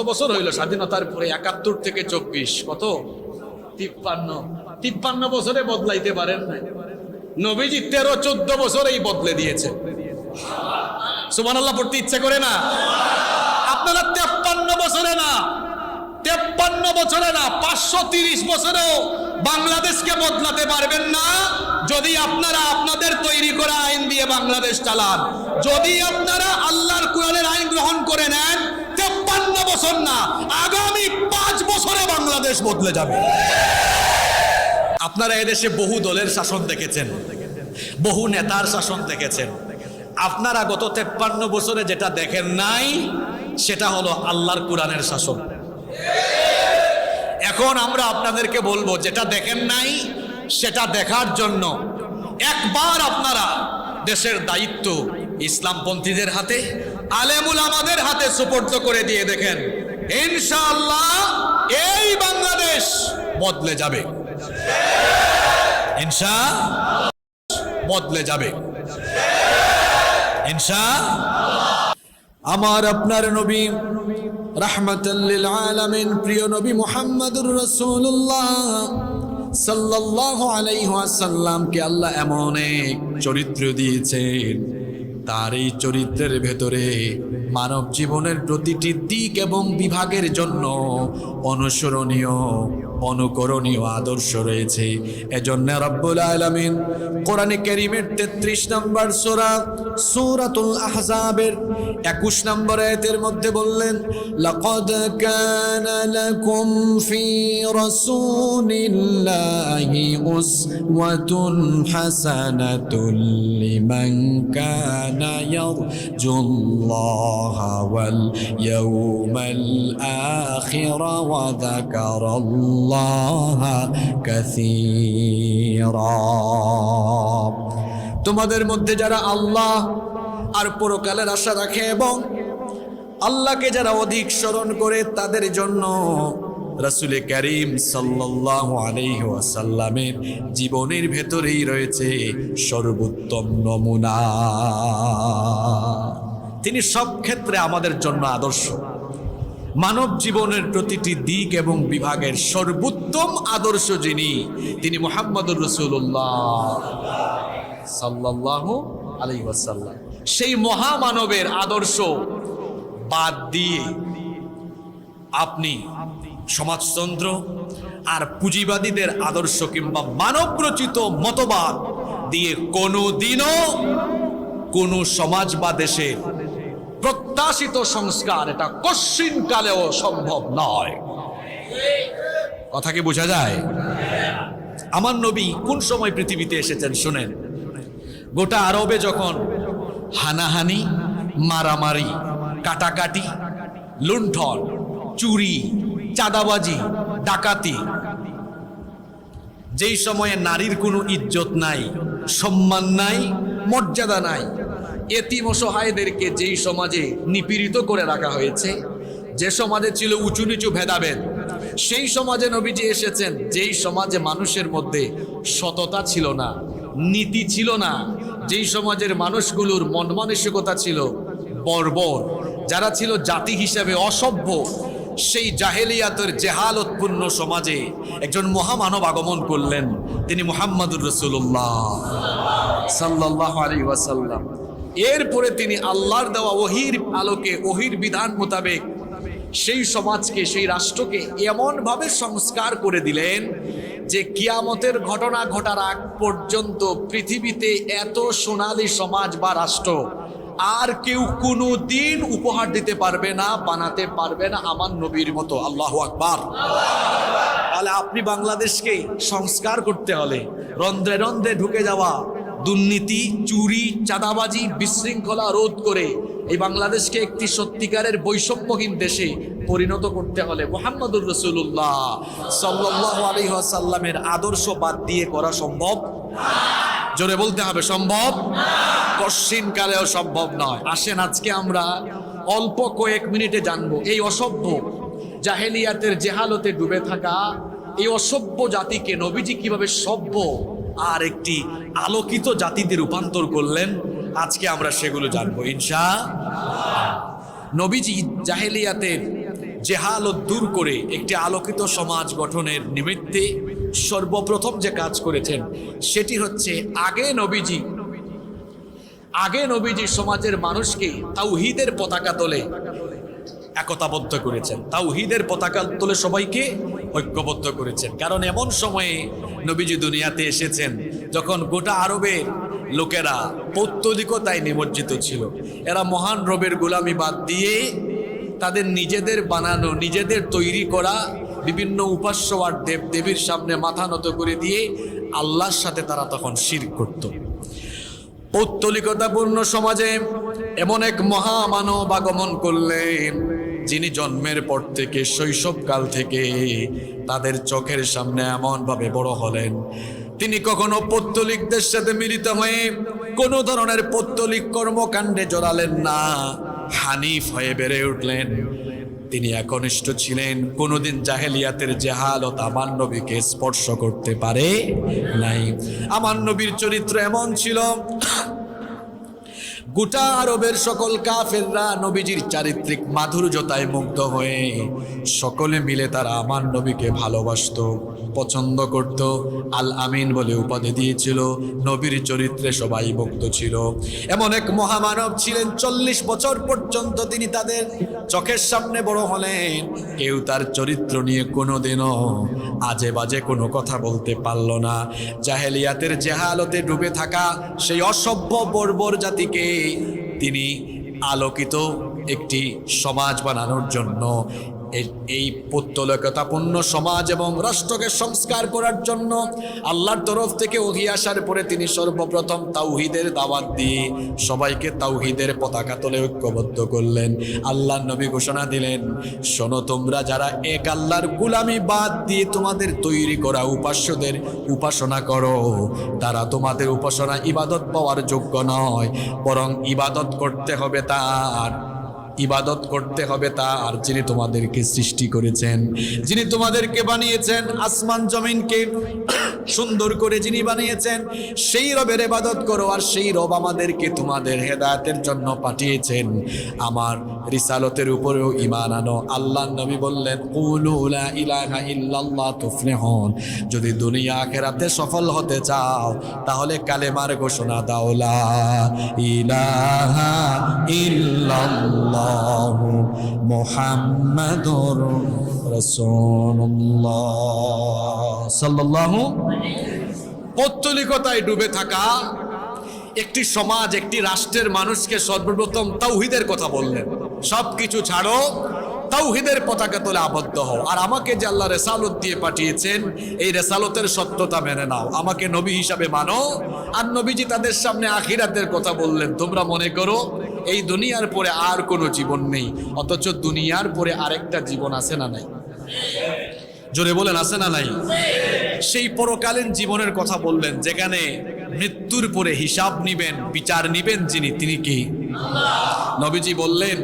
বছর হইল স্বাধীনতার পরে? ৭১ থেকে ২৪, কত? ৫৩ বছরে বদলাইতে পারেন না। নবীজি ১৩-১৪ বছরেই বদলে দিয়েছে। সুবহানাল্লাহ পড়তে ইচ্ছা করে না? আপনারা ৫৩ বছরে না, ৫৩ বছরে না, ৫৩০ বছরেও বাংলাদেশকে বদলাতে পারবেন না যদি আপনারা আপনাদের তৈরি করা আইন দিয়ে বাংলাদেশ চালান। যদি আপনারা আল্লাহর কোরআনের আইন গ্রহণ করে নেন, ৫৩ বছর না, আগামী ৫ বছরে বাংলাদেশ বদলে যাবে। আপনারা এদেশে বহু দলের শাসন দেখেছেন, বহু নেতার শাসন দেখেছেন। আপনারা গত ৫৩ বছরে যেটা দেখেন নাই সেটা হলো আল্লাহর কোরআনের শাসন। এখন আমরা আপনাদেরকে বলবো, যেটা দেখেন নাই সেটা দেখার জন্য একবার আপনারা দেশের দায়িত্ব ইসলামপন্থীদের হাতে, আলেমুল আমাদের হাতে সুপর্দ করে দিয়ে দেখেন, ইনশাআল্লাহ এই বাংলাদেশ বদলে যাবে। ইনশাআল্লাহ বদলে যাবে, ইনশাআল্লাহ। আমার আপনার নবী রাহমাতাল লিল আলামিন, প্রিয় নবী মুহাম্মদুর রাসূলুল্লাহ সাল্লাল্লাহু আলাইহি ওয়াসাল্লামকে আল্লাহ এমন এক চরিত্র দিয়েছেন, তার এই চরিত্রের ভেতরে মানব জীবনের প্রতিটি দিক এবং বিভাগের জন্য অনুসরণীয়, অনুকরণীয় আদর্শ রয়েছে। এজন্য রব্বুল আলামিন কোরআনে কারীমের ৩৩ নম্বর সূরা সূরাতুল আহজাবের ২১ নম্বর আয়াতের মধ্যে বললেন, লাকাদ কানা লাকুম ফি রাসূলিল্লাহি উসওয়াতুন হাসানাতুল লিমান কানা ইয়ারজুল্লাহা ওয়াল ইয়াউমাল আখির ওয়া যাকারাল্লাহা কাসীরা। তোমাদের মধ্যে যারা আল্লাহ আর পরকালের আশা রাখে এবং আল্লাহকে যারা অধিক স্মরণ করে, তাদের জন্য রাসূল কারীম সাল্লাল্লাহু আলাইহি ওয়াসাল্লামের জীবনের ভেতরেই রয়েছে সর্বোত্তম নমুনা। তিনি সব ক্ষেত্রে আমাদের জন্য আদর্শ। মানব জীবনের প্রতিটি দিক এবং বিভাগের সর্বোত্তম আদর্শ যিনি, তিনি মুহাম্মদুর রাসূলুল্লাহ সাল্লাল্লাহু আলাইহি ওয়াসাল্লাম। সেই মহামানবের আদর্শ বাদ দিয়ে আপনি সমাজতন্ত্র আর পুঁজিবাদীদের আদর্শ কিংবা মানবরচিত মতবাদ দিয়ে কোনোদিনও কোনো সমাজ বা দেশের প্রত্যাশিত সংস্কার এটা কশ্চিনকালেও সম্ভব নয়। কথা কি বোঝা যায়? আমার নবী কোন সময় পৃথিবীতে এসেছেন শুনেন। গোটা আরবে যখন হানাহানি, মারামারি, কাটাকাটি, লুণ্ঠন, চুরি, চাঁদাবাজি, ডাকাতি, যেই সময়ে নারীর কোনো ইজ্জত নাই, সম্মান নাই, মর্যাদা নাই, এতিম অসহায়দেরকে যেই সমাজে নিপীড়িত করে রাখা হয়েছে, যে সমাজে ছিল উঁচু নিচু ভেদাভেদ, সেই সমাজে নবীজি এসেছেন। যেই সমাজে মানুষের মধ্যে সততা ছিল না, নীতি ছিল না, যেই সমাজের মানুষগুলোর মন মানসিকতা ছিল বর্বর, যারা ছিল জাতি হিসেবে অসভ্য, সেই জাহেলিয়াতের জেহালতপূর্ণ সমাজে একজন মহামানব আগমন করলেন। তিনি মুহাম্মদুর রাসূলুল্লাহ সাল্লাল্লাহু আলাইহি ওয়াসাল্লাম। এরপরে তিনি আল্লাহর দেওয়া ওহীর আলোকে, ওহীর বিধান মোতাবেক সেই সমাজকে, সেই রাষ্ট্রকে এমনভাবে সংস্কার করে দিলেন যে কিয়ামতের ঘটনা ঘটার আগ পর্যন্ত পৃথিবীতে এত সোনালী সমাজ বা রাষ্ট্র আর কেউ কোনো দিন উপহার দিতে পারবে না, বানাতে পারবে না আমার নবীর মতো। আল্লাহু আকবার। তাহলে আপনি বাংলাদেশকে সংস্কার করতে হলে রন্ধ্রে রন্ধ্রে ঢুকে যাওয়া দুর্নীতি, চুরি, চাঁদাবাজি, বিশৃঙ্খলা রোধ করে এই বাংলাদেশকে একটি সত্যিকারের বৈষম্যহীন দেশে পরিণত করতে হলে মুহাম্মদুর রাসূলুল্লাহ সাল্লাল্লাহু আলাইহি ওয়াসাল্লামের আদর্শ বাদ দিয়ে করা সম্ভব? জোরে বলতে হবে, সম্ভব? কশ্চিন কালেও সম্ভব নয়। আসেন আজকে আমরা অল্প কয়েক মিনিটে জানবো এই অসভ্য জাহেলিয়াতের জেহালতে ডুবে থাকা এই অসভ্য জাতিকে নবীজি কিভাবে সভ্য আর একটি আলোকিত জাতিতে রূপান্তর করলেন। আজকে আমরা সেগুলো জানবো ইনশাআল্লাহ। নবীজি জাহেলিয়াতের জেহালত দূর করে একটি আলোকিত সমাজ গঠনের নিমিত্তে সর্বপ্রথম যে কাজ করেছেন সেটি হচ্ছে আগে নবীজি সমাজের মানুষকে তাওহীদের পতাকা তলে একতাবদ্ধ করেছেন, তাওহীদের পতাকা তলে সবাইকে ঐক্যবদ্ধ করেছেন। কারণ এমন সময়ে নবীজি দুনিয়াতে এসেছেন যখন গোটা আরবের লোকেরা পৌত্তলিকতায় নিমজ্জিত ছিল। এরা মহান রবের গোলামি বাদ দিয়ে তাদের নিজেদের বানানো, নিজেদের তৈরি করা বিভিন্ন উপাস্য আর দেবদেবীর সামনে মাথা নত করে দিয়ে আল্লাহর সাথে তারা তখন শিরক করত। পৌত্তলিকতাপূর্ণ সমাজে এমন এক মহামানব আগমন করলেন, যিনি জন্মের পর থেকে শৈশবকাল থেকে তাদের চোখের সামনে এমনভাবে বড় হলেন, তিনি কখনো পৌত্তলিকদের সাথে মিলিত হয়ে কোনো ধরনের পৌত্তলিক কর্মকাণ্ডে জড়ালেন না। হানিফ হয়ে বেড়ে উঠলেন। তিনি একনিষ্ঠ ছিলেন। কোনোদিন জাহেলিয়াতের জেহালত আমার নবীকে স্পর্শ করতে পারে নাই। আমার নবীর চরিত্র এমন ছিল, গোটা আরবের সকল কাফেররা নবীজির চারিত্রিক মাধুর্যতায় মুগ্ধ হয়ে সকলে মিলে তারা আমার নবীকে ভালোবাসতো, পছন্দ করত। আল আমিন বলে উপাধি দিয়েছিল। নবীর চরিত্রে সবাই মুগ্ধ ছিল। এমন এক মহামানব ছিলেন, 40 বছর পর্যন্ত তিনি তাদের চোখের সামনে বড় হলেন। কেউ তার চরিত্র নিয়ে কোনোদিনও আজে বাজে কোনো কথা বলতে পারল না। জাহেলিয়াতের জেহালতে ডুবে থাকা সেই অসভ্য বর্বর জাতিকে তিনি আলোকিত একটি সমাজ বানানোর জন্য, এই পৌত্তলিকতাপূর্ণ সমাজ এবং রাষ্ট্রকে সংস্কার করার জন্য আল্লাহর তরফ থেকে ওহী আসার পরে তিনি সর্বপ্রথম তাওহীদের দাওয়াত দিয়ে সবাইকে তাওহীদের পতাকা তলে ঐক্যবদ্ধ করলেন। আল্লাহর নবী ঘোষণা দিলেন, শোনো, তোমরা যারা এক আল্লাহর গোলামি বাদ দিয়ে তোমাদের তৈরি করা উপাস্যদের উপাসনা করো, তারা তোমাদের উপাসনা ইবাদত পাওয়ার যোগ্য নয়, বরং ইবাদত করতে হবে তার যিনি তোমাদেরকে সৃষ্টি করেছেন, যিনি তোমাদেরকে বানিয়েছেন, আসমান জমিনকে সুন্দর করে যিনি বানিয়েছেন, সেই রবের ইবাদত করো। আর সেই রব আমাদেরকে তোমাদের হেদায়েতের জন্য পাঠিয়েছেন। আমার রিসালতের উপরেও ঈমান আনো। আল্লাহর নবী বললেন, কুলু লা ইলাহা ইল্লাল্লাহ তুফলিহুন। যদি দুনিয়া আখিরাতে সফল হতে চাও তাহলে কালেমার ঘোষণা দাও, লা ইলাহা ইল্লাল্লাহ মুহাম্মাদুর রাসূলুল্লাহ সাল্লাল্লাহু। পৌত্তলিকতায় ডুবে থাকা একটি সমাজ, একটি রাষ্ট্রের মানুষকে সর্বপ্রথম তাওহীদের কথা বললেন, সবকিছু ছাড়ো, তাওহীদের পতাকা তলে আবদ্ধ হও। আর আমাকে যে আল্লাহ রেসালত দিয়ে পাঠিয়েছেন, এই রেসালতের সত্যতা মেনে নাও, আমাকে নবী হিসাবে মানো। আর নবীজি তাদের সামনে আখিরাতের কথা বললেন। তোমরা মনে করো এই দুনিয়ার পরে আর কোনো জীবন নেই, অথচ দুনিয়ার পরে আরেকটা জীবন আছে না নাই? জোরে বলেন, আছে না নাই? সেই পরকালীন জীবনের কথা বললেন, যেখানে মৃত্যুর পরে হিসাব নিবেন, বিচার নিবেন যিনি, তিনি কি? নবীজি বললেন,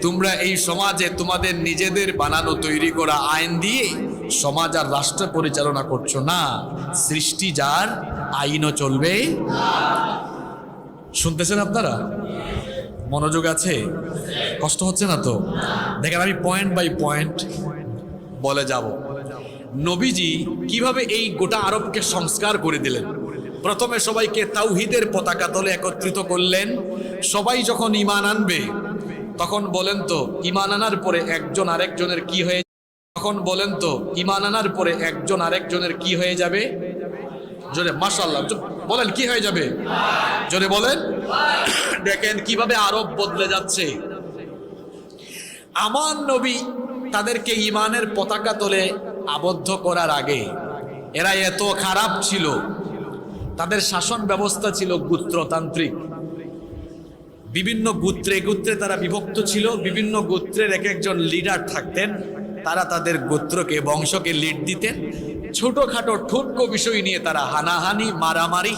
তোমরা এই সমাজে তোমাদের নিজেদের বানানো তৈরি করা আইন দিয়ে সমাজ আর রাষ্ট্র পরিচালনা করছো না। সৃষ্টি যার, আইনও চলবে। শুনতেছেন আপনারা? মনোযোগ আছে? কষ্ট হচ্ছে না তো? দেখেন, আমি পয়েন্ট বাই পয়েন্ট বলে যাব। নবীজি কিভাবে এই গোটা আরবকে সংস্কার করে দিলেন। প্রথমে সবাইকে তাওহীদের পতাকা তলে একত্রিত করলেন। সবাই যখন ঈমান আনবে তখন বলেন তো, ঈমান আনার পরে একজন আরেকজনের কি হয়ে, তখন বলেন তো, ঈমান আনার পরে একজন আরেকজনের কি হয়ে যাবে? জোরে মাশাআল্লাহ বলেন, কি হয়ে যাবে? জোরে বলেন। দেখেন কিভাবে আরব বদলে যাচ্ছে। আমার নবী তাদেরকে ঈমানের পতাকা তলে আবদ্ধ করার আগে এরা এত খারাপ ছিল, তাদের শাসন ব্যবস্থা ছিল গোত্রতান্ত্রিক। বিভিন্ন গোত্রে তারা বিভক্ত ছিল। বিভিন্ন গোত্রের এক একজন লিডার থাকতেন, তারা তাদের গোত্রকে, বংশকে লিড দিতেন। ছোটখাটো ঠুনকো বিষয় নিয়ে তারা হানাহানি, মারামারি,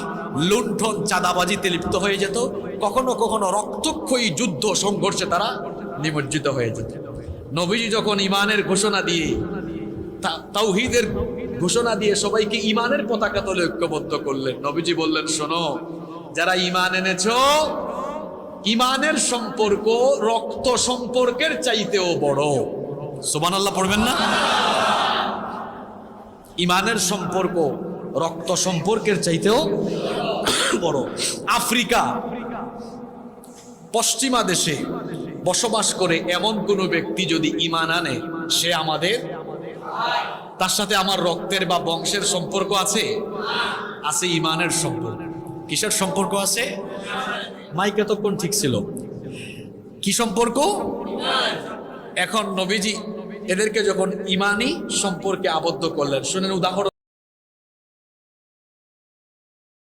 লুণ্ঠন, চাঁদাবাজিতে লিপ্ত হয়ে যেত। কখনো কখনো রক্তক্ষয়ী যুদ্ধ সংঘর্ষে তারা নিমজ্জিত হয়ে যেত। নবীজি যখন ঈমানের ঘোষণা দিয়ে, তাওহীদের ঘোষণা দিয়ে সবাইকে ঈমানের পতাকা তলে ঐক্যবদ্ধ করলেন, নবীজি বললেন, শোনো, যারা ঈমান এনেছো, ঈমানের সম্পর্ক রক্ত সম্পর্কের চাইতেও বড়। সুবহানাল্লাহ পড়বেন না? ইমানের সম্পর্ক রক্ত সম্পর্কের চাইতেও বড়। আফ্রিকা পশ্চিমা দেশে বসবাস করে এমন কোনো ব্যক্তি যদি ইমান আনে, সে আমাদের, তার সাথে আমার রক্তের বা বংশের সম্পর্ক আছে? আছে ইমানের সম্পর্ক। কিসের সম্পর্ক আছে? মাইক এতক্ষণ ঠিক ছিল। কি সম্পর্ক? এখন নবীজি এদেরকে যখন ইমানি সম্পর্কে আবদ্ধ করলেন, শুনেন উদাহরণ।